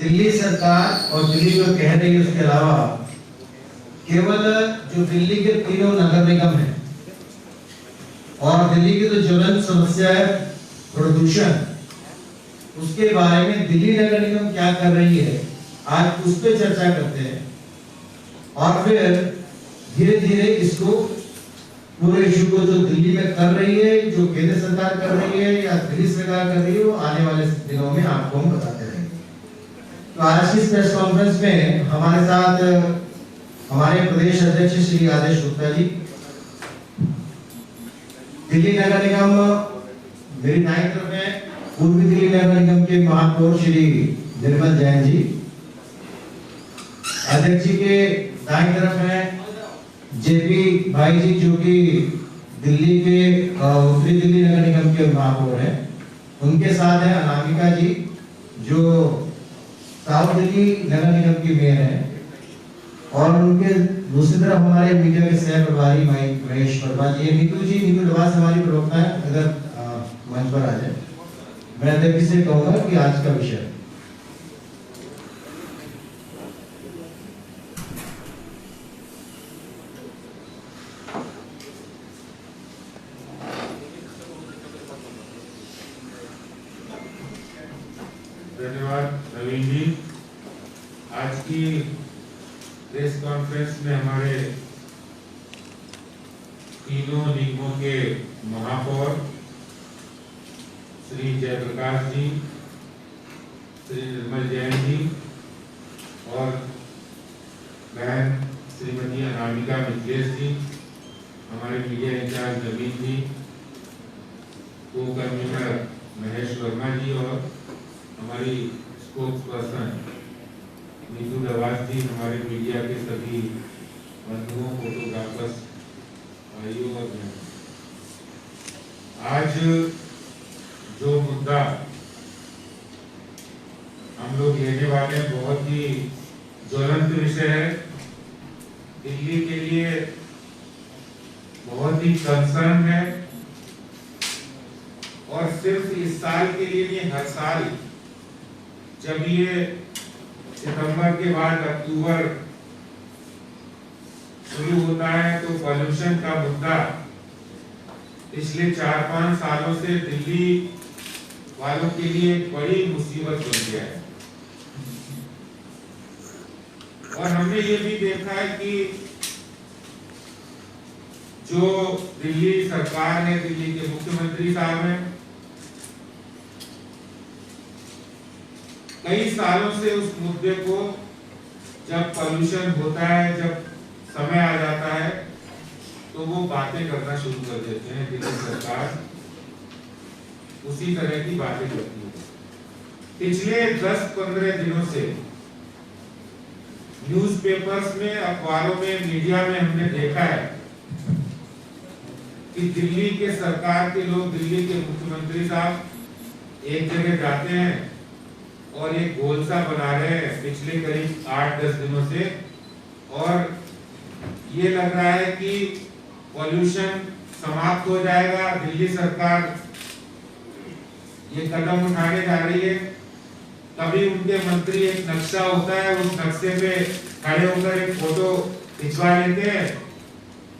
दिल्ली सरकार और दिल्ली जो कह रही है उसके अलावा केवल जो दिल्ली के तीनों नगर निगम है और दिल्ली की जो ज्वलंत समस्या है प्रदूषण, उसके बारे में दिल्ली नगर निगम क्या कर रही है आज उस पर चर्चा करते हैं और फिर धीरे धीरे इसको पूरे इशू को जो दिल्ली में कर रही है, जो केंद्र सरकार कर रही है या दिल्ली सरकार कर रही है, वो आने वाले दिनों में आपको हम बताते रहेंगे। तो आज की प्रेस कॉन्फ्रेंस में हमारे साथ हमारे प्रदेश अध्यक्ष श्री आदेश गुप्ता जी, दिल्ली नगर निगम मेरी दाईं तरफ है पूर्वी दिल्ली नगर निगम के महापौर श्री निर्मल जैन जी, अध्यक्ष जी के दाईं तरफ है जेपी भाई जी जो कि दिल्ली के उत्तरी दिल्ली नगर निगम के महापौर हैं, उनके साथ है अनामिका जी जो साउथ दिल्ली नगर निगम की मेयर है और उनके दूसरी तरफ हमारे मीडिया के सह प्रभारी महेश वर्मा जी, नीतू डवास हमारी प्रवक्ता है, अगर मंच पर आ जाए। मैं अध्यक्ष से कहूंगा कि आज का विषय धन्यवाद नवीन जी। आज की प्रेस कॉन्फ्रेंस में हमारे तीनों निगमों के महापौर श्री जयप्रकाश जी, श्री निर्मल जैन जी और बहन श्रीमती अनामिका मिथिलेश जी, हमारे मीडिया इंचार्ज नवीन जी, को कन्वीनर महेश वर्मा जी और हमारी स्पोक्स पर्सन नीतू डवास जी, हमारे मीडिया के सभी बंधुओं, फोटोग्राफर्स, भाइयों और बहनों, आज जो मुद्दा हम लोग लेने वाले हैं बहुत ही ज्वलंत विषय है, दिल्ली के लिए बहुत ही कंसर्न है और सिर्फ इस साल के लिए नहीं, हर साल जब ये सितंबर के बाद अक्टूबर शुरू होता है तो पॉल्यूशन का मुद्दा पिछले 4-5 सालों से दिल्ली वालों के लिए बड़ी मुसीबत बन गया है। और हमने ये भी देखा है कि जो दिल्ली सरकार है, दिल्ली के मुख्यमंत्री साहब हैं, कई सालों से उस मुद्दे को जब पॉल्यूशन होता है, जब समय आ जाता है तो वो बातें करना शुरू कर देते हैं। दिल्ली सरकार उसी तरह की बातें करती है। पिछले 10-15 दिनों से न्यूज़पेपर्स में, अखबारों में, मीडिया में हमने देखा है कि दिल्ली के सरकार के लोग, दिल्ली के मुख्यमंत्री साहब एक जगह जाते हैं और एक गोल सा बना रहे हैं पिछले करीब 8-10 दिनों से, और ये लग रहा है कि पॉल्यूशन समाप्त हो जाएगा, दिल्ली सरकार ये कदम उठाने जा रही है। कभी उनके मंत्री एक नक्शा होता है, उस नक्शे पे खड़े होकर एक फोटो खिंचवा लेते हैं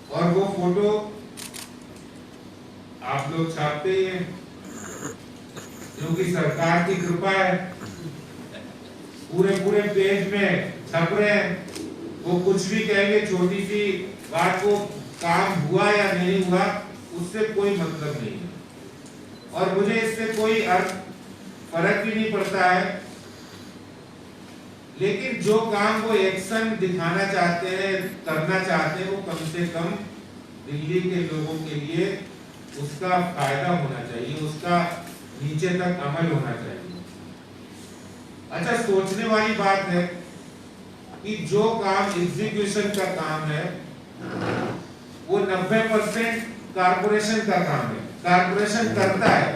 और वो फोटो आप लोग छापते ही हैं, क्योंकि सरकार की कृपा है, पूरे पेज में छप रहे हैं। वो कुछ भी कहेंगे, छोटी सी बात को काम हुआ या नहीं हुआ उससे कोई मतलब नहीं है और मुझे इससे कोई फर्क भी नहीं पड़ता है। लेकिन जो काम वो एक्शन दिखाना चाहते हैं, करना चाहते हैं, वो कम से कम दिल्ली के लोगों के लिए उसका फायदा होना चाहिए, उसका नीचे तक अमल होना चाहिए। अच्छा, सोचने वाली बात है कि जो काम एग्जीक्यूशन का काम है वो 90% कारपोरेशन का काम है, कारपोरेशन करता है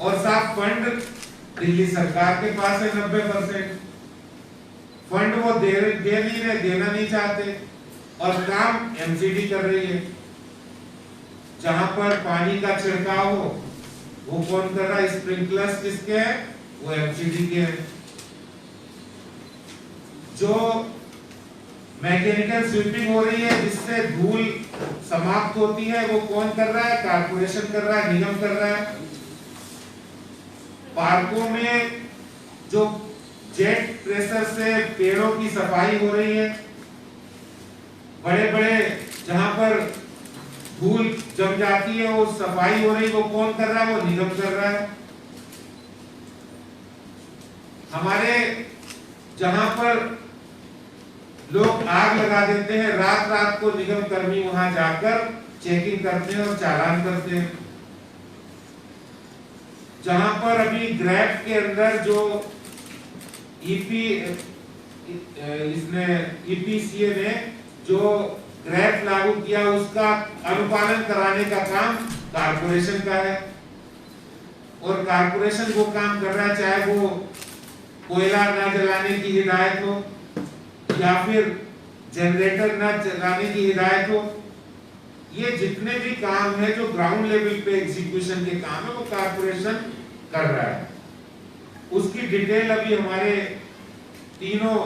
और साफ फंड दिल्ली सरकार के पास है। 90% फंड वो दे नहीं रहे, देना नहीं चाहते और काम एमसीडी कर रही है। जहां पर पानी का छिड़काव हो वो कौन कर रहा है? स्प्रिंकलर्स किसके हैं? वो एमसीडी के हैं। जो मैकेनिकल स्वीपिंग हो रही है जिससे धूल समाप्त होती है, वो कौन कर रहा है? कारपोरेशन कर रहा है, निगम कर रहा है। पार्कों में जो जेट प्रेशर से पेड़ों की सफाई हो रही है, बड़े बड़े जहां पर धूल जम जाती है वो सफाई हो रही, वो कौन कर रहा है? वो निगम कर रहा है। हमारे जहां पर लोग आग लगा देते हैं, रात रात को निगम कर्मी वहां जाकर चेकिंग करते हैं और चालान करते हैं। जहां पर अभी ग्रैप के अंदर जो ईपीसीए ने जो ग्रैप लागू किया, उसका अनुपालन कराने का काम कारपोरेशन का है। और कारपोरेशन वो काम कर रहा है, चाहे वो कोयला न जलाने की हिदायत हो या फिर जनरेटर न चलाने की हिदायत हो। ये जितने भी काम है जो ग्राउंड लेवल पे एग्जीक्यूशन के काम है, वो कारपोरेशन कर रहा है। उसकी डिटेल अभी हमारे तीनों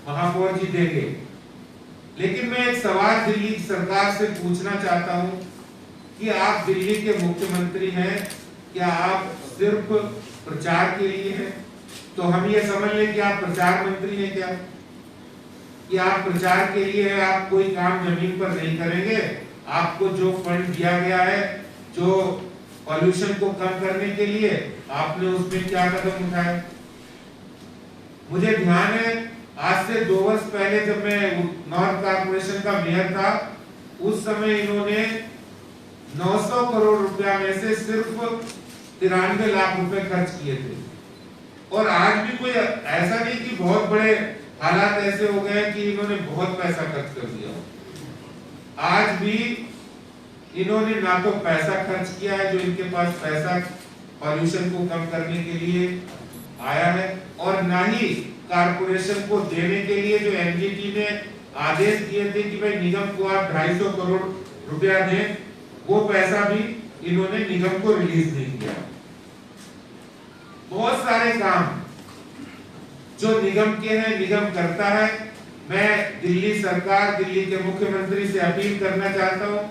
महापौर जी देंगे। लेकिन मैं एक सवाल दिल्ली सरकार से पूछना चाहता हूं कि आप दिल्ली के मुख्यमंत्री हैं, क्या आप सिर्फ प्रचार के लिए हैं? तो हम ये समझ लें कि आप प्रचार मंत्री हैं क्या? कि आप प्रचार के लिए हैं, आप कोई काम जमीन पर नहीं करेंगे? आपको जो फंड दिया गया है जो पॉल्यूशन को कम करने के लिए, आपने उसमें क्या कदम उठाए? मुझे ध्यान है आज से 2 वर्ष पहले जब मैं नॉर्थ कारपोरेशन का मेयर था, उस समय इन्होंने 900 करोड़ रुपया में से सिर्फ 93 लाख रुपए खर्च किए थे। और आज भी कोई ऐसा नहीं कि बहुत बड़े हालात ऐसे हो गए कि इन्होंने बहुत पैसा खर्च कर दिया। आज भी इन्होंने ना तो पैसा खर्च किया है जो इनके पास पैसा पॉल्यूशन को कम करने के लिए आया है, और ना ही कारपोरेशन को देने के लिए जो एनजीटी ने आदेश दिए थे कि भाई निगम को आप 250 करोड़ रुपया दें, वो पैसा भी इन्होंने निगम को रिलीज नहीं किया। बहुत सारे काम जो निगम के हैं, निगम करता है। मैं दिल्ली सरकार, दिल्ली के मुख्यमंत्री से अपील करना चाहता हूं,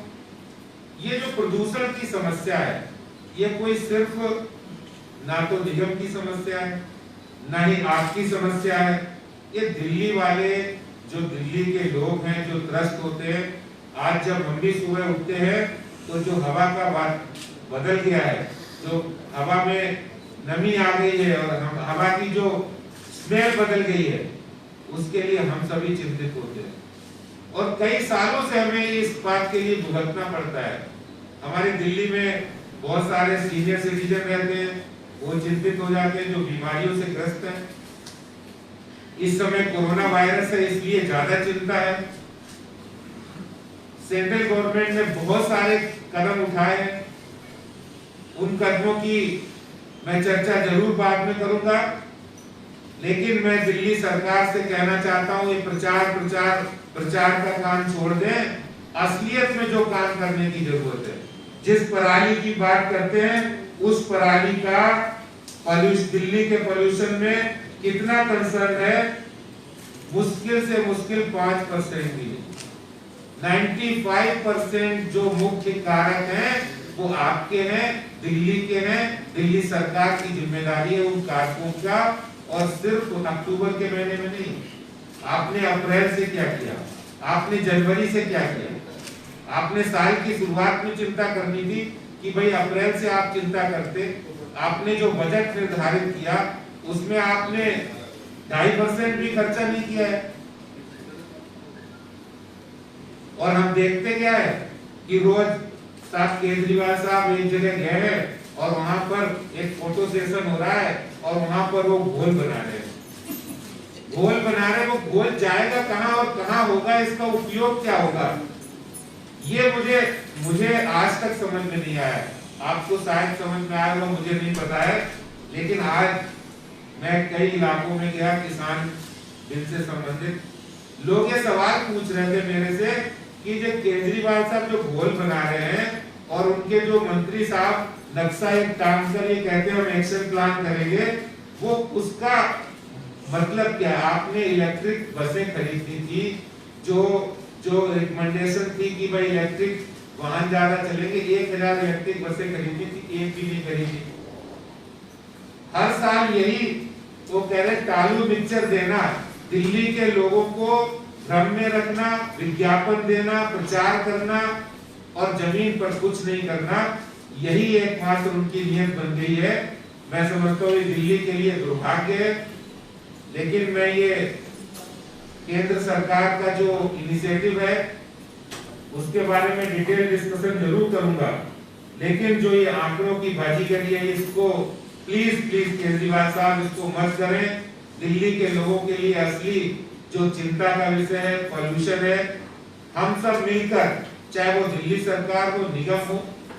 ये जो प्रदूषण की समस्या है, ये कोई सिर्फ ना तो निगम की समस्या है, ना ही आपकी समस्या है। ये दिल्ली वाले जो दिल्ली के लोग हैं, जो त्रस्त होते हैं। आज जब हम भी सुबह उठते हैं तो जो हवा का बदल गया है, जो हवा में नमी आ गई है और हवा की जो स्मेल बदल गई है, उसके लिए हम सभी चिंतित होते हैं। और कई सालों से हमें इस बात के लिए भुगतना पड़ता है। हमारे दिल्ली में बहुत सारे सीनियर सिटीजन रहते हैं, वो चिंतित हो जाते हैं जो बीमारियों से ग्रस्त हैं। इस समय कोरोना वायरस है, इसलिए ज्यादा चिंता है। सेंट्रल गवर्नमेंट ने बहुत सारे कदम उठाए हैं, उन कदमों की मैं चर्चा जरूर बाद में करूंगा। लेकिन मैं दिल्ली सरकार से कहना चाहता हूं, ये प्रचार का काम छोड़ दें, असलियत में जो काम करने की जरूरत है। जिस पराली की बात करते हैं, उस पराली का दिल्ली के पॉल्यूशन में कितना कंसर्न है? मुश्किल से मुश्किल 5% भी। 95% जो मुख्य कारक हैं वो आपके हैं, दिल्ली के हैं। दिल्ली सरकार की जिम्मेदारी है उन कारकों का, और सिर्फ अक्टूबर के महीने में नहीं। आपने अप्रैल से क्या किया? आपने जनवरी से क्या किया? आपने साल की शुरुआत में चिंता करनी थी कि भाई अप्रैल से आप चिंता करते। आपने जो बजट निर्धारित किया उसमें आपने 2.5% भी खर्चा नहीं किया है। और हम देखते क्या है कि रोज साहब केजरीवाल साहब एक जगह गए हैं और वहां पर एक फोटो सेशन हो रहा है और वहां पर वो घोल बना रहे हैं। वो घोल जाएगा कहां और कहां होगा, इसका उपयोग क्या होगा, ये मुझे आज तक समझ में नहीं आया। आपको शायद समझ में आया होगा, मुझे नहीं पता है। लेकिन आज मैं कई इलाकों में गया, किसान बिल से संबंधित लोग ये सवाल पूछ रहे थे मेरे से कि जो केजरीवाल साहब जो घोल बना रहे हैं और उनके जो मंत्री साहब नक्शा एक टांग कर ये कहते हैं हम एक्शन प्लान करेंगे, वो उसका मतलब क्या, आपने इलेक्ट्रिक बसें खरीदी थी, जो रिकमेंडेशन थी कि भाई इलेक्ट्रिक वाहन ज्यादा चलेंगे, 1000 इलेक्ट्रिक बसें खरीदी थी, एक भी नहीं खरीदी। हर साल यही वो कह रहे टालू मिक्सचर देना, दिल्ली के लोगों को भ्रम में रखना, विज्ञापन देना, प्रचार करना और जमीन पर कुछ नहीं करना, यही एकमात्र उनकी नियत बन गई है। मैं समझता हूँ दिल्ली के लिए दुर्भाग्य है, लेकिन मैं ये केंद्र सरकार का जो इनिशिएटिव है उसके बारे में डिटेल डिस्कशन जरूर करूंगा, लेकिन जो ये आंकड़ों की बाजीगरी है इसको प्लीज केजरीवाल साहब इसको मत करें। दिल्ली के लोगों के लिए असली जो चिंता का विषय है पॉल्यूशन है। हम सब मिलकर, चाहे वो दिल्ली सरकार हो, निगम हो,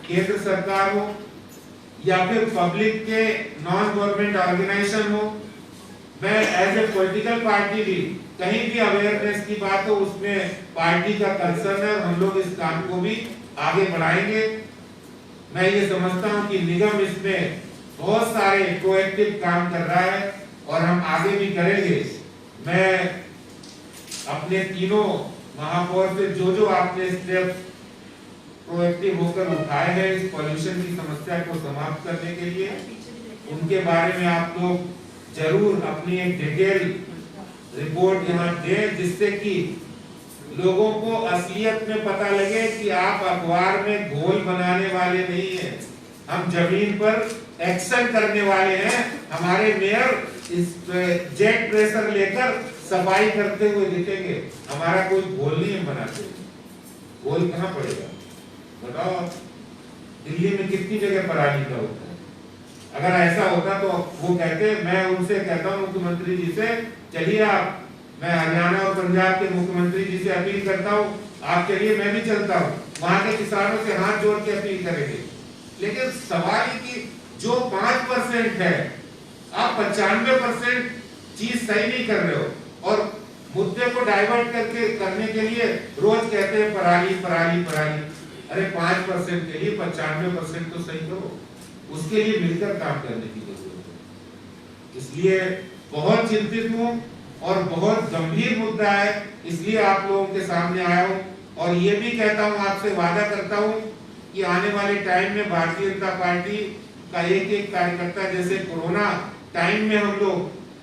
केंद्र सरकार हो या फिर पब्लिक के नॉन गवर्नमेंट ऑर्गेनाइजेशन हो, मैं एज ए पॉलिटिकल पार्टी भी कहीं भी अवेयरनेस की बात हो उसमें पार्टी का कंसर्न है और हम लोग इस काम को भी आगे बढ़ाएंगे। मैं ये समझता हूं कि निगम इसमें बहुत सारे प्रोएक्टिव काम कर रहा है और हम आगे भी करेंगे। मैं अपने तीनों महापौर से जो आपने स्टेप प्रोएक्टिव होकर उठाए हैं इस पॉल्यूशन की समस्या को समाप्त करने के लिए, उनके बारे में आप लोग जरूर अपनी एक डिटेल रिपोर्ट यहाँ दें, जिससे कि लोगों को असलियत में पता लगे कि आप अखबार में घोल बनाने वाले नहीं हैं, हम जमीन पर एक्शन करने वाले हैं। हमारे मेयर इस जेट प्रेशर लेकर सफाई करते हुए दिखेंगे, हमारा कोई घोल नहीं हम बनाते। घोल कहाँ पड़ेगा बताओ? दिल्ली में कितनी जगह पराली का होता है? अगर ऐसा होता तो वो कहते, मैं उनसे कहता हूँ मुख्यमंत्री जी से, चलिए आप, मैं हरियाणा और पंजाब के मुख्यमंत्री जी से अपील करता हूँ, आप चलिए मैं भी चलता हूँ, वहां के किसानों से हाथ जोड़ के अपील करेंगे। लेकिन सवाल की जो 5% है, आप 95% चीज सही नहीं कर रहे हो और मुद्दे को डाइवर्ट करके करने के लिए रोज कहते हैं पराली पराली पराली। अरे 5% के लिए 95% तो सही करो, उसके लिए मिलकर काम करने की जरूरत है। इसलिए बहुत चिंतित हूँ और बहुत गंभीर मुद्दा है, इसलिए आप लोगों के सामने आया हूँ और ये भी कहता हूँ, आपसे वादा करता हूँ कि आने वाले टाइम में भारतीय जनता पार्टी का एक एक कार्यकर्ता, जैसे कोरोना टाइम में हम लोग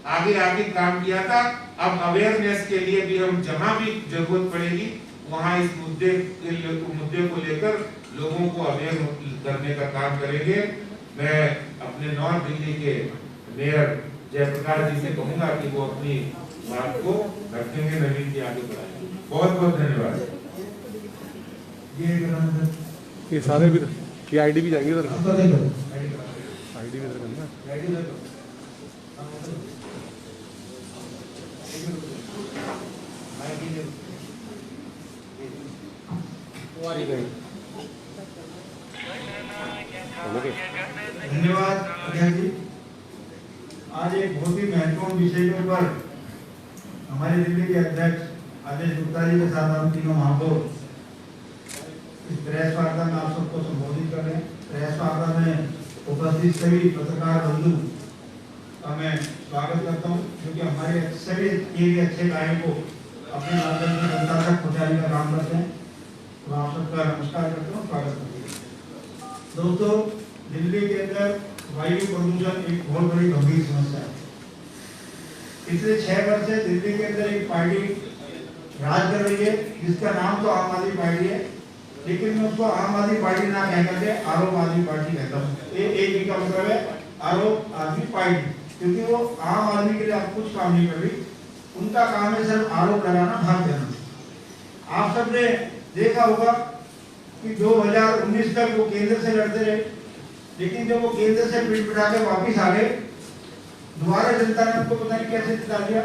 आगे काम किया था, अब अवेयरनेस के लिए भी हम जहां भी जरूरत पड़ेगी वहां इस मुद्दे को लेकर लोगों को अवेयर करने का काम करेंगे। मैं अपने नॉर्थ दिल्ली के मेयर जयप्रकाश जी से कहूंगा कि वो अपनी बात को रखेंगे, नवीन की आगे बढ़ाएंगे। बहुत बहुत धन्यवाद। ये सारे भी ये आईडी भी जाएंगे इधर, आईडी भी इधर करना। धन्यवाद अध्यक्ष जी। आज एक बहुत ही महत्वपूर्ण विषय के ऊपर हमारे दिल्ली के अध्यक्ष आदेश गुप्ता जी के साथ हम तीनों महापौर इस प्रेस वार्ता में आप सबको संबोधित कर रहे हैं। प्रेस वार्ता में उपस्थित सभी पत्रकार बंधु का मैं स्वागत करता हूँ, क्योंकि हमारे सभी किए अच्छे कार्य को अपने माध्यम से जनता तक पहुँचाने का काम करते हैं। तो आप सबका नमस्कार करता हूँ, स्वागत करता हूँ। दोस्तों, दिल्ली के अंदर वायु प्रदूषण एक बहुत बड़ी गंभीर समस्या है। पिछले 6 वर्ष से दिल्ली के अंदर एक पार्टी राज कर रही है जिसका नाम तो आम आदमी पार्टी है, लेकिन मैं उसको आम आदमी पार्टी ना कह करके आरोप आदमी पार्टी कहता हूँ। एक ही का मतलब है आरोप आदमी पार्टी, क्योंकि वो आम आदमी के लिए आप कुछ काम नहीं कर रही, उनका काम है सिर्फ आरोप लगाना, भाग जाना। आप सबने देखा होगा कि 2019 तक वो केंद्र से लड़ते रहे, लेकिन जब वो केंद्र से पीठ पिटा के वापिस आ गए, दोबारा जनता ने उनको पता नहीं कैसे जिता दिया।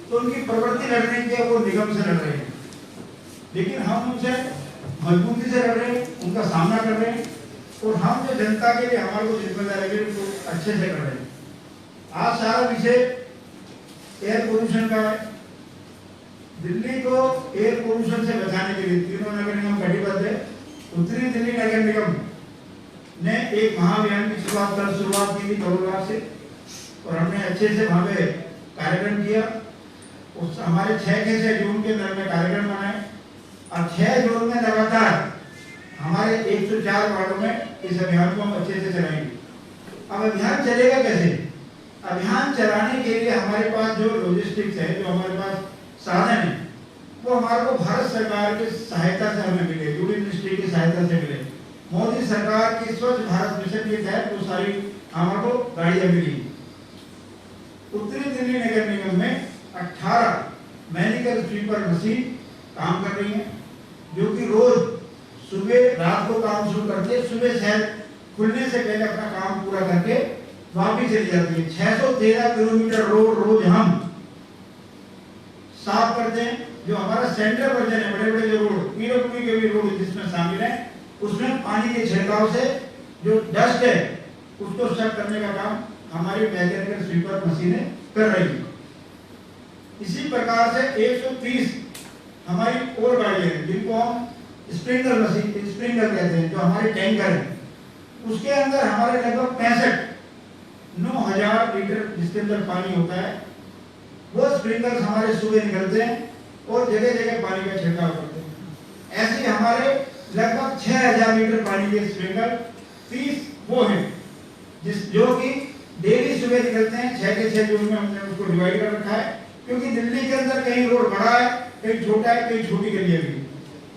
तो उनकी प्रवृत्ति लड़ने की है, वो निगम से लड़ रहे हैं, लेकिन हम उनसे मजबूती से लड़ रहे हैं, उनका सामना कर रहे हैं और हम जो जनता के लिए हमारे को जिम्मेदारी है उसको अच्छे से कर रहे हैं। आज सारा विषय एयर पोल्यूशन का है। दिल्ली को एयर पोल्यूशन से बचाने के लिए तीनों नगर निगम कटिबद्ध है। उत्तरी दिल्ली नगर निगम ने एक महाअभियान की शुरुआत की थी करोड़वार से, और हमने अच्छे से वहां पे कार्यक्रम किया। उस हमारे 6 के 6 जून के अंदर में कार्यक्रम बनाए। अब 6 जून में लगातार हमारे 104 वार्डों में इस अभियान को हम अच्छे से चलाएंगे। अब अभियान चलेगा कैसे? अभियान चलाने के लिए हमारे पास जो लॉजिस्टिक्स है, जो हमारे पास साधन है, वो हमारे को भारत सरकार की सहायता से हमें मिले, यूनियन मिनिस्ट्री की सहायता से मिले। मोदी सरकार की स्वच्छ भारत मिशन के तहत वो सारी हमारे को गाड़ियां मिली। उत्तरी दिल्ली नगर निगम में 18 मैजिकल स्वीपर मशीन काम कर रही है, जो कि रोज सुबह रात को काम शुरू करते, सुबह शहर खुलने से पहले अपना काम पूरा करके वापस चली जाती है। 613 किलोमीटर रोड रोज हम साफ करते हैं। जो हमारा सेंट्रल वर्जन है, बड़े बड़े जो रोड, पीडब्ल्यूडी के भी रोड जिसमें शामिल है, उसमें पानी के छिड़काव से जो डस्ट है उसको साफ करने का काम हमारी मैकेनिकल स्वीपर मशीनें कर रही है। इसी प्रकार से 130 हमारी और गाड़ियां हैं, जिनको हम स्प्रिंकलर मशीन, स्प्रिंकलर कहते हैं, जो हमारे टैंकर हैं। उसके अंदर हमारे लगभग 9,000 लीटर जिसके अंदर पानी होता है, वो स्प्रिंकलर हमारे सुबह निकलते हैं और जगह जगह पानी का छिड़काव करते हैं। ऐसे हमारे लगभग 6,000 लीटर पानी के स्प्रिंकलर 30 वो हैं जो कि डेली सुबह निकलते हैं। 6 के 6 जून में हमने उसको डिवाइड कर रखा है, क्योंकि दिल्ली के अंदर कहीं रोड बड़ा है, कहीं छोटा है, कहीं छोटी गलियां भी।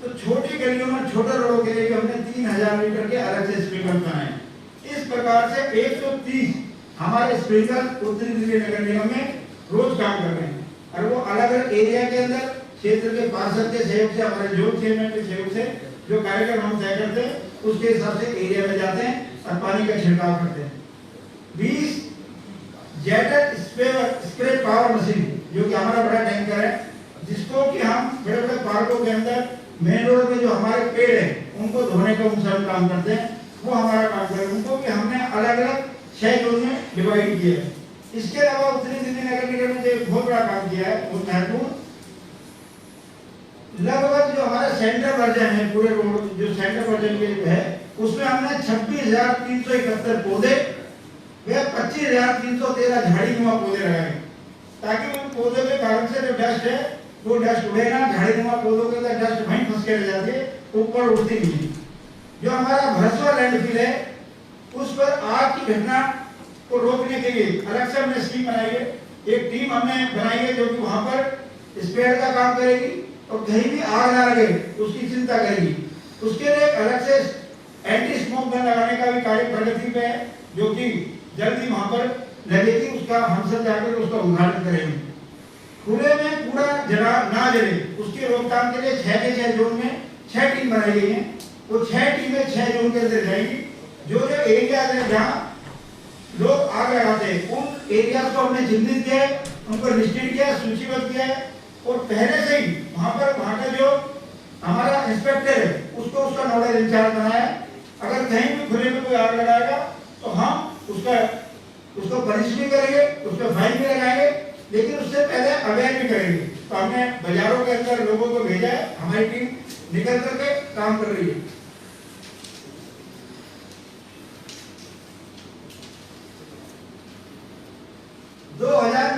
तो छोटी गलियों में छोटे रोडों के लिए भी हमने 3,000 लीटर के अलग से स्प्रिंकलर बनाए। इस प्रकार से 130 हमारे स्प्रिंकलर उत्तरी दिल्ली नगर निगम में रोज काम कर रहे हैं, और वो अलग अलग एरिया के अंदर क्षेत्र के पार्षद के सहयोग से, हमारे जोन चेयरमैन के सहयोग से जो कार्यक्रम हम तय करते हैं, उसके हिसाब से एरिया में जाते हैं और पानी का छिड़काव करते हैं। 20 जेटर स्प्रे पावर मशीन, जो कि हमारा बड़ा टैंकर है, जिसको कि हम बड़े बड़े पार्कों के अंदर मेन रोड में जो हमारे पेड़ है उनको धोने का उनसे काम करते हैं, वो हमारा काम कर, उनको भी हमने अलग अलग 6 जोन में डिवाइड किया है। इसके अलावा उत्तरी दिल्ली नगर निगम ने एक बहुत बड़ा काम किया है, बहुत महत्वपूर्ण। लगभग जो हमारा सेंट्रल वर्जन है, पूरे रोड जो सेंट्रल वर्जन के है, उसमें हमने 26,371 पौधे व 25,313 झाड़ीनुमा पौधे लगाए, ताकि उन पौधे के कारण से जो डस्ट है वो डस्ट उड़े ना। झाड़ीनुमा पौधों के अंदर डस्ट वहीं फंस के रह जाती है, ऊपर उड़ती नहीं। जो हमारा भरसवा लैंडफिल है, उस पर आग की घटना को रोकने के लिए अलग से हमने स्कीम बनाई है। एक टीम हमने बनाई है जो कि वहां पर स्प्रेयर का काम करेगी और कहीं भी आग ना लगे उसकी चिंता करेगी। उसके लिए अलग से एंटी स्मोक गन लगाने का भी कार्य प्रगति पे है, जो कि जल्दी वहां पर लगेगी। उसका हम सब जाकर उसका उद्घाटन करेंगे। खुले में कूड़ा जला ना जले, उसकी रोकथाम के लिए 6 के 6 जोन में 6 टीम बनाई गई है। वो 6 टीमें 6 जोन के अंदर जाएंगी। जो जो एरिया है जहाँ लोग आग लगाते हैं, उन एरिया को हमने चिन्हित किया है, उनको लिस्टेड किया है, सूचीबद्ध किया है, और पहले से ही वहां का जो हमारा इंस्पेक्टर है उसको उसका नोडल इंचार्ज बनाया है। अगर कहीं भी खुले में कोई आग लगाएगा तो हम उसको पनिश भी करेंगे, उसको फाइन भी लगाएंगे, लेकिन उससे पहले अवेयर भी करेंगे। तो हमने बाजारों के अंदर लोगों को भेजा है, हमारी टीम निकल करके काम कर रही है।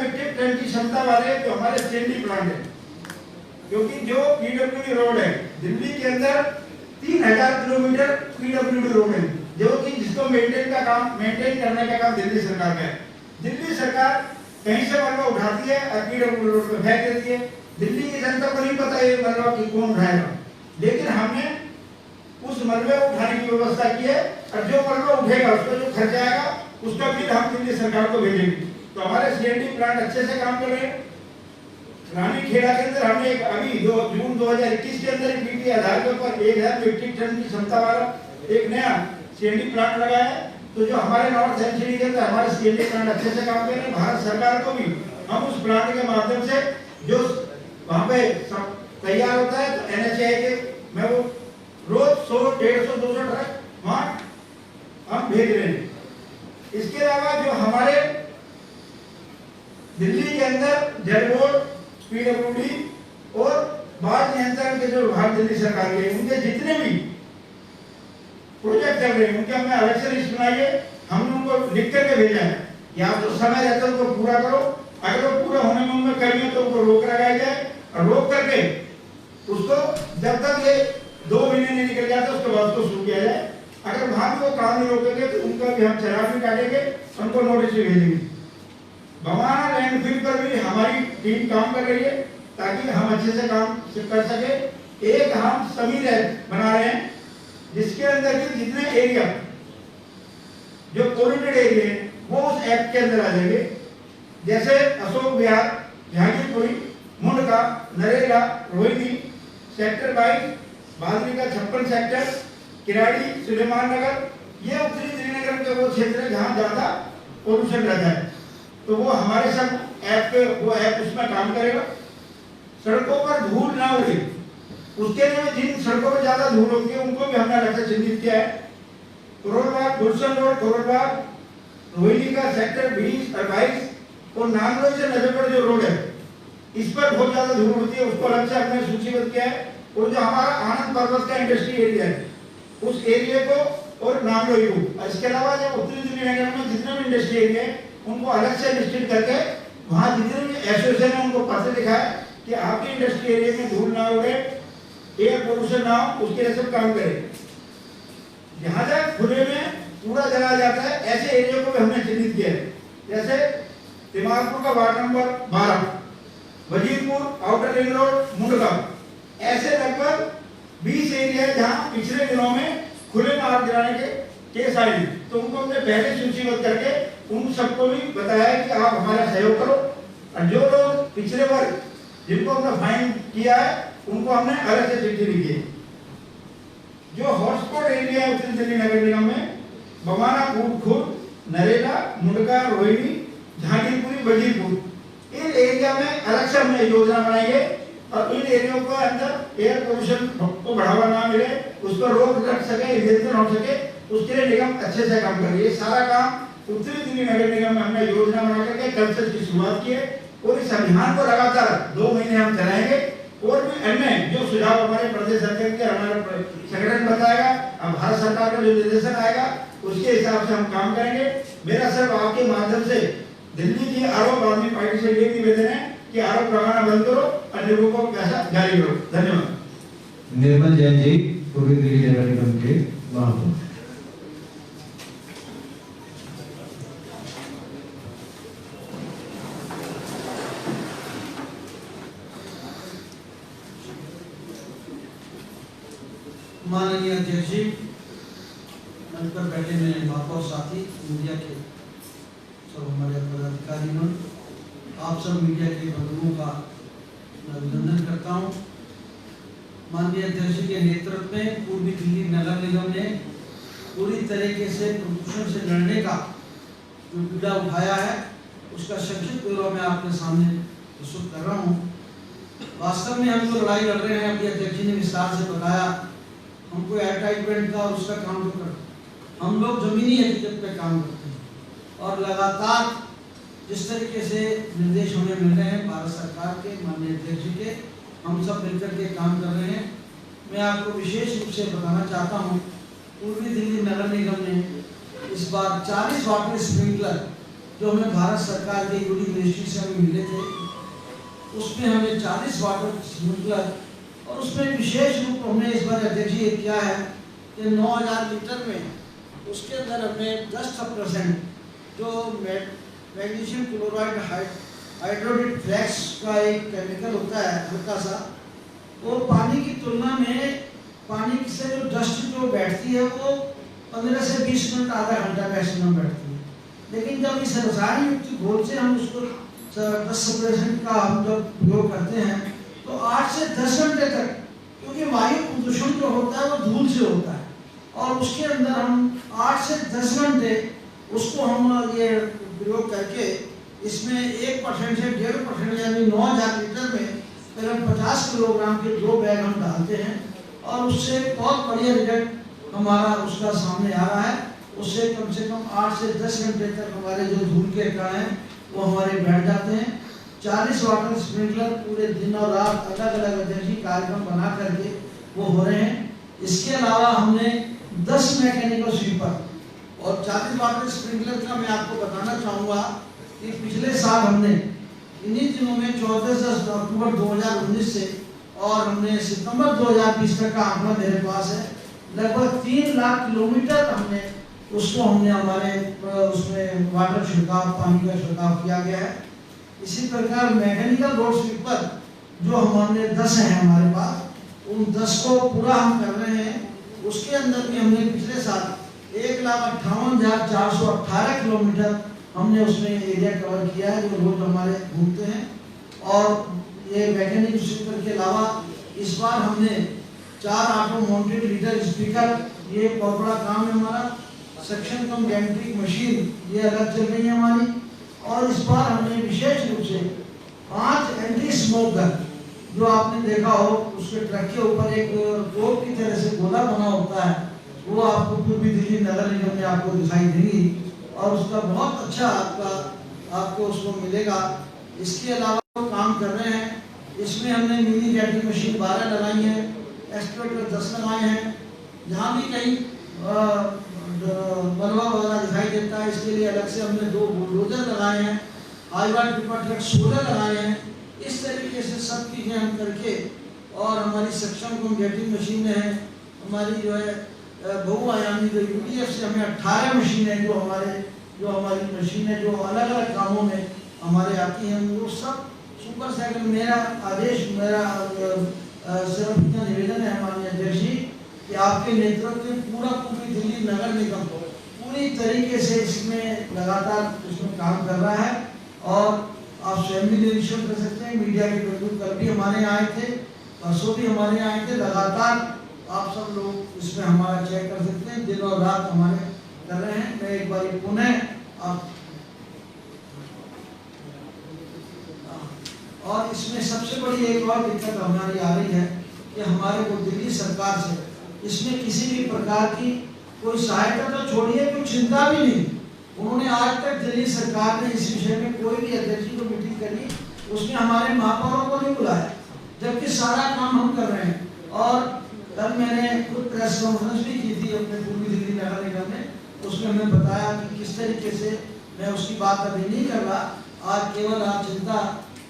मीट्रिक टन की क्षमता वाले जो हमारे सीएनडी प्लांट है, क्योंकि जो पीडब्ल्यूडी रोड है दिल्ली के अंदर 3,000 किलोमीटर पीडब्ल्यूडी रोड है, जो कि जिसको मेंटेन करने का काम दिल्ली सरकार का है। दिल्ली सरकार कहीं से मलबा उठाती है और पीडब्ल्यूडी रोड पे फेंक देती है। दिल्ली की जनता को नहीं पता ये मलबा की कौन उठाएगा, लेकिन हमने उस मलबे उठाने की व्यवस्था की है, और जो मलबा उठेगा उसका जो खर्चा आएगा उसका बिल हम दिल्ली सरकार को भेजेंगे। तो हमारे सीएनडी प्लांट अच्छे से काम कर रहे हैं। रानी खेड़ा के अंदर हमने अभी जून 2021 के अंदर पीटी आधार के ऊपर 1,000 मीट्रिक टन की क्षमता वाला एक नया सीएनडी प्लांट लगाया है। तो जो हमारे नॉर्थ एनसीडी के अंदर हमारे सीएनडी प्लांट अच्छे से काम कर रहे हैं। भारत सरकार को भी हम उस प्लांट के माध्यम से जो वहां पे तैयार होता है, तो एनएचए के मैं वो रोज 100, 150, 200 ट्रक वहां हम भेज रहे हैं। इसके अलावा जो हमारे दिल्ली के अंदर जल बोर्ड, पीडब्ल्यूडी और बाढ़ नियंत्रण के जो विभाग दिल्ली सरकार के, उनके जितने भी प्रोजेक्ट चल रहे हैं उनके हमने अलग से लिस्ट बनाई है। हमने उनको लिख करके भेजा है या तो समय रहता है उनको पूरा करो, अगर वो पूरा होने में उनमें कमी है तो उनको रोक लगाया जाए, और रोक करके उसको जब तक ये 2 महीने नहीं निकल जाते उसके बाद उसको शुरू किया जाए। अगर वहां भी वो काम नहीं रोकेंगे तो उनका भी हम चलान भी काटेंगे, उनको नोटिस भी भेजेंगे। बवाना लैंडफिल पर भी हमारी टीम काम कर रही है ताकि हम अच्छे से काम कर सके। एक हम समीर ऐप बना रहे हैं जिसके अंदर के जितने एरिया जो पोल्यूटेड एरिया है वो उस ऐप के अंदर आ जाएंगे, जैसे अशोक विहार, जहांगीरपुरी, मुंडका, नरेला, रोहिणी, सेक्टर 22, बादली का 56 सेक्टर, किराड़ी, सुलेमान नगर, ये उत्तरी श्रीनगर के वो क्षेत्र है जहाँ ज्यादा पोल्यूशन रहता है। तो वो हमारे साथ ऐप पे वो ऐप उसमें काम करेगा। सड़कों पर धूल ना उड़े उसके लिए जिन सड़कों पर ज्यादा धूल होती है उनको भी हमने लक्ष्य चिन्हित किया है। करोलबाग, गुलशन रोड, करोलबाग, रोहिणी का सेक्टर 20 और 22 और नांगलोई से नजरगढ़ जो रोड है इस पर बहुत ज्यादा धूल उड़ती है, उसको अलग से हमने सूचीबद्ध किया है। और जो हमारा आनंद पर्वत का इंडस्ट्री एरिया है उस एरिया को और नांगलोई को, इसके अलावा जो उत्तरी दिल्ली नगर में जितने भी इंडस्ट्री एरिया है उनको अलग से निश्चित करके वहाँ जितने भी एसोसिएशन है उनको पत्र लिखा है कि आपके इंडस्ट्री एरिया में धूल ना उड़े, एयर पोल्यूशन ना हो, उसके लिए सब काम करें। जहाँ तक खुले में कूड़ा जलाया जाता है ऐसे एरिया को भी हमने चिन्हित किया है, जैसे दिमागपुर का ward number 12, Wazirpur, outer ring road, Mundka, ऐसे लगभग 20 एरिया है जहाँ पिछले दिनों में खुले में आग जलाने के केस आए। तो उनको हमने पहले सूचीबद्ध करके उन सबको भी बताया है कि आप हमारा सहयोग करो। और जो लोग पिछले वर्ष जिनको हमने फाइन किया है उनको हमने अलग से चिट्ठी लिखी है। जो हॉटस्पॉट एरिया है उत्तरी दिल्ली नगर निगम में बवाना, खुर्द, नरेला, मुंडका, रोहिणी, जहांगीरपुरी, वजीरपुर, इन एरिया में अलग से हमने योजना बनाई है और इन एरिया के अंदर एयर पोल्यूशन को बढ़ावा ना मिले, उसको रोक रख सके, नियंत्रण हो सके, उसके लिए निगम अच्छे से काम कर रही है। सारा काम उत्तरी दिल्ली नगर निगम में हमने योजना बना करके कल से इसकी शुरुआत की है और इस अभियान को लगातार 2 महीने हम चलाएंगे। और भी अन्य जो सुझाव हमारे प्रदेश सरकार के हमारा संगठन बताएगा, अब भारत सरकार का जो निर्देशन आएगा उसके हिसाब से हम काम करेंगे। मेरा सिर्फ आपके माध्यम से दिल्ली की आरोप आदमी पार्टी से ये निवेदन है कि आरोप लगाना बंद करो और लोगों को पैसा जारी करो। धन्यवाद। निर्मल जैन जी, पूर्वी दिल्ली नगर निगम के महापौर। माननीय अध्यक्ष जी, मंच पर बैठे मेरे महापौर साथी, मीडिया के सब हमारे पदाधिकारीगण, आप सब मीडिया के बंधुओं का मैं अभिनंदन करता हूँ। माननीय अध्यक्ष के नेतृत्व में पूर्वी दिल्ली नगर निगम ने पूरी तरीके से प्रदूषण से लड़ने का जो बीड़ा उठाया है उसका संक्षिप्त ब्यौरा मैं आपके सामने प्रस्तुत कर रहा हूँ। वास्तव में हम जो लड़ाई लड़ रहे हैं, अभी अध्यक्ष जी ने विस्तार से बताया, हमको एडवर्टाइजमेंट का उसका काम तो कर, हम लोग जमीनी हकीकत पे काम करते हैं और लगातार जिस तरीके से निर्देश हमें मिल रहे हैं भारत सरकार के माननीय अध्यक्ष जी के, हम सब मिलकर के काम कर रहे हैं। मैं आपको विशेष रूप से बताना चाहता हूँ, पूर्वी दिल्ली नगर निगम ने इस बार 40 वाटर स्प्रिंकलर जो हमें भारत सरकार के यूडी मिनिस्ट्री से हमें मिले थे, उसमें हमें 40 वाटर स्प्रिंकलर और उसमें विशेष रूप हमने इस बार अध्यक्ष जी किया है कि 9000 लीटर में उसके अंदर हमने 10% जो मैग्नीशियम क्लोराइड हाइड्रोडेट फ्लैक्स का एक केमिकल होता है हल्का सा, वो पानी की तुलना में पानी से जो डस्ट जो बैठती है वो 15 से 20 मिनट आधा घंटा मैक्सिमम बैठती है। लेकिन जब इस रसायन युक्त घोल से हम उसको 10% का हम जब प्रयोग करते हैं तो 8 से 10 घंटे तक, क्योंकि वायु प्रदूषण जो होता है वो धूल से होता है और उसके अंदर हम 8 से 10 घंटे उसको हम ये प्रयोग करके इसमें 1% से 1.5% यानी 9000 लीटर में करीब 50 किलोग्राम के 2 बैग हम डालते हैं और उससे बहुत बढ़िया रिजल्ट हमारा उसका सामने आ रहा है। उससे कम से कम 8 से 10 घंटे तक हमारे जो धूल के कण हैं वो हमारे बैठ जाते हैं। 40 वाटर स्प्रिंकलर पूरे दिन और रात अलग अलग अध्यक्षी कार्यक्रम बना करके वो हो रहे हैं। इसके अलावा हमने 10 मैकेनिकल स्वीपर और 40 वाटर स्प्रिंकलर का मैं आपको बताना चाहूँगा कि पिछले साल हमने इन्हीं दिनों में 14 अक्टूबर 2019 से और हमने सितंबर 2020 तक का आंकड़ा मेरे पास है, लगभग 3 लाख किलोमीटर हमने हमारे उसमें वाटर छिड़काव, पानी का छिड़काव किया गया है। इसी प्रकार मैकेनिकल रोड स्वीपर जो हमने 10 हैं हमारे पास, उन 10 को पूरा हम कर रहे हैं। उसके अंदर भी हमने पिछले साल 1,58,418 किलोमीटर हमने उसमें एरिया कवर किया है, जो रोज हमारे घूमते हैं। और ये मैकेनिकल स्वीपर के अलावा इस बार हमने 4 ऑटो माउंटेड लीडर स्पीकर, ये बहुत बड़ा काम है हमारा। सेक्शन कम गैंट्रिक मशीन ये अलग चल रही है हमारी। और इस बार हमने विशेष रूप से 5 एंटी स्मोक गन, जो आपने देखा हो उसके ट्रक के ऊपर एक तोप की तरह से गोला बना होता है, वो आपको पूर्वी दिल्ली नगर निगम में आपको दिखाई देगी और उसका बहुत अच्छा आपको उसको मिलेगा। इसके अलावा काम कर रहे हैं, इसमें हमने मिनी गैंट्रिक मशीन 12 लगाई है, एक्सकवेटर 10 लगाए हैं। जहाँ भी कहीं मलबा वगैरह दिखाई देता है, इसके लिए अलग से हमने 2 बुलडोजर लगाए हैं, हाईवा टिपर ट्रक 16 लगाए हैं। इस तरीके से सब चीज़ें हम करके, और हमारी सेक्शन कॉम्पैक्टिंग मशीनें हैं, हमारी जो है बहुआयामी जो यूडीएफ से हमें 18 मशीनें जो हमारी मशीनें जो अलग अलग कामों में हमारे आती हैं, वो सब सुपर साइकिल। मेरा आदेश, मेरा सिर्फ इतना निवेदन है माननीय अध्यक्ष जी कि आपके नेतृत्व में पूरा पूर्वी दिल्ली नगर निगम पूरी तरीके से इसमें लगातार इसमें काम कर रहा है। और आप स्वयं भी निरीक्षण कर सकते हैं, मीडिया के प्रतिनिधि कल भी हमारे यहाँ आए थे, परसों भी हमारे यहाँ आए थे। लगातार आप सब लोग इसमें हमारा चेक कर सकते हैं, दिन और रात हमारे कर रहे हैं। मैं एक बार पुनः आप, और इसमें सबसे बड़ी एक और दिक्कत हमारी आ रही है कि हमारे को दिल्ली सरकार से इसमें किसी भी प्रकार की कोई सहायता तो छोड़िए, कोई चिंता भी नहीं। उन्होंने आज तक दिल्ली सरकार ने इस विषय में कोई भी अध्यक्ष को मीटिंग करी, उसमें हमारे महापौरों को नहीं बुलाया, जबकि सारा काम हम कर रहे हैं। और कल मैंने खुद प्रेस कॉन्फ्रेंस भी की थी अपने पूर्वी दिल्ली नगर निगम में, उसमें हमने बताया कि किस तरीके से मैं उसकी बात अभी नहीं कर रहा, आज केवल आप चिंता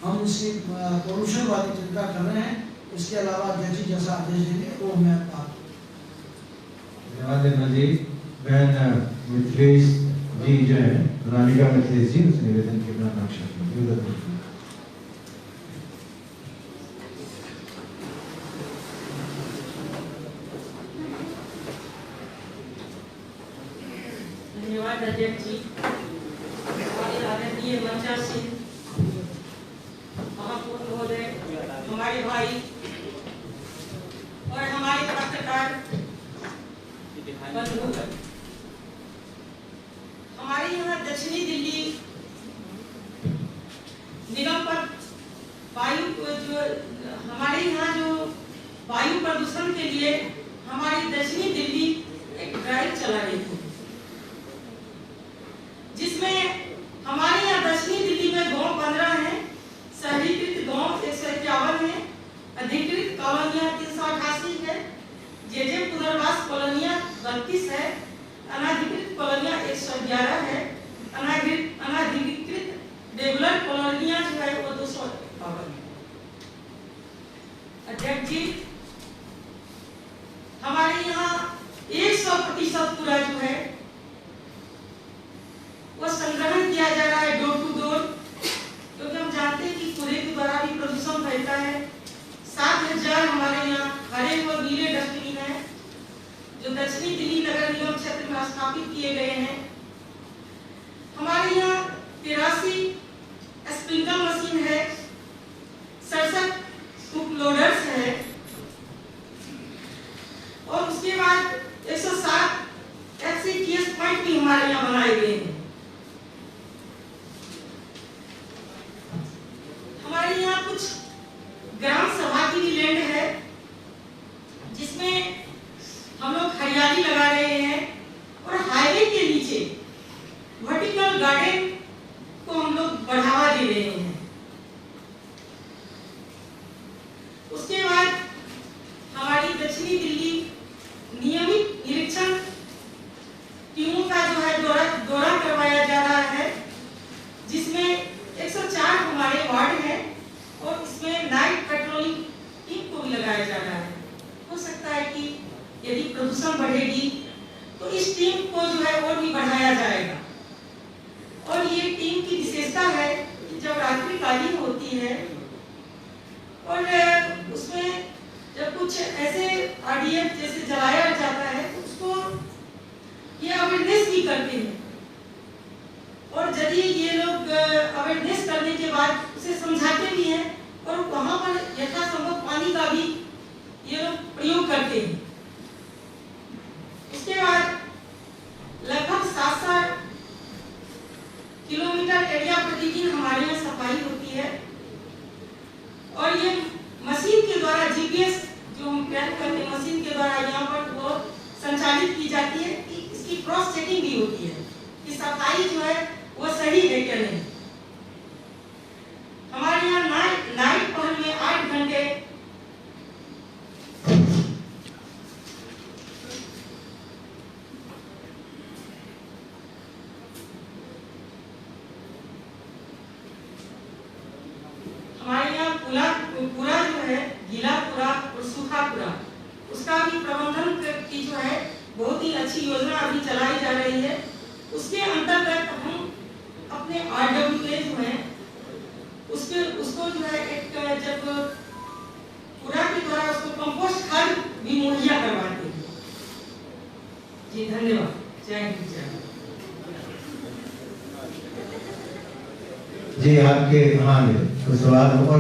हम इसकी पोल्यूशन वाली चिंता कर रहे हैं। इसके अलावा अध्यक्ष जी जैसा आदेश देंगे वो मैं धन्यवाद जी। बहन मिथिलेश जी जो है, रानिका मिथिलेश जी, उस निवेदन के बिना धन्यवाद अध्यक्ष जी। हमारे आदरणीय मंचा सिंह महापौर महोदय, हमारे भाई और हमारे पत्रकार बंधु, हमारे यहाँ दक्षिणी दिल्ली निगम पर वायु जो हमारे यहाँ जो वायु प्रदूषण के लिए हमारी दक्षिणी दिल्ली एक ड्राइव चला रही थी, जिसमें हमारे यहाँ दक्षिणी दिल्ली में गांव 15 हैं, शहरीकृत गांव 151 है, अधिकृत कॉलोनियां 388 है, जे पुनर्वास कॉलोनियां 32 है, अनाधिकृत कॉलोनियां 111 है, अनाधिकृत रेगुलर कॉलोनियां जो है वो 252 है। अध्यक्ष जी, हमारे यहाँ 100% पूरा जो है वो संग्रहण किया जा रहा है डोर टू डोर, क्योंकि हम जानते हैं कि कूड़े के द्वारा भी प्रदूषण फैलता है। 7,000 हमारे यहाँ हरे व नीले डस्टबिन है जो दक्षिणी दिल्ली नगर निगम क्षेत्र में स्थापित किए गए हैं। हमारे यहाँ 83 स्प्रिंकलर मशीन है, 67 कुक लोडर्स है, और उसके बाद 107 FCTS पॉइंट भी हमारे यहाँ बनाए गए हैं। हमारे यहाँ कुछ ग्राम सभा की भी लैंड है, जिसमें हम लोग हरियाली लगा रहे हैं, और हाईवे के नीचे प्रदूषण बढ़ेगी, तो इस टीम को जो है और भी बढ़ाया जाएगा। और ये टीम की विशेषता है कि जब रात्रिकालीन होती है और उसमें जब कुछ ऐसे आरडीएफ जैसे जलाया जाता है तो उसको ये अवेयरनेस भी करते हैं, और यदि ये लोग अवेयरनेस करने के बाद उसे समझाते भी हैं और वहां पर यथासंभव पानी का भी ये लोग प्रयोग करते हैं। उसके बाद लगभग 700 किलोमीटर एरिया प्रतिदिन हमारे यहाँ सफाई होती है, और ये मशीन के द्वारा जीपीएस जो हम ट्रैक करते हैं मशीन के द्वारा यहाँ पर वो संचालित की जाती है। इसकी क्रॉस चेकिंग भी होती है कि सफाई जो है वो सही है क्या नहीं। हमारे यहाँ नाइट पहल में 8 घंटे हमारे यहाँ पूरा जो है गीला पूरा और सूखा पूरा उसका भी प्रबंधन की जो है बहुत ही अच्छी योजना अभी चलाई जा रही है। उसके अंतर्गत हम अपने आरडब्ल्यूए जो है उसको जो है एक जब पूरा के द्वारा उसको कंपोस्ट खाद भी मुहैया करवाते हैं। जी धन्यवाद। जय हिंद जय भारत। जी आपके हाँ कुछ सवाल हो और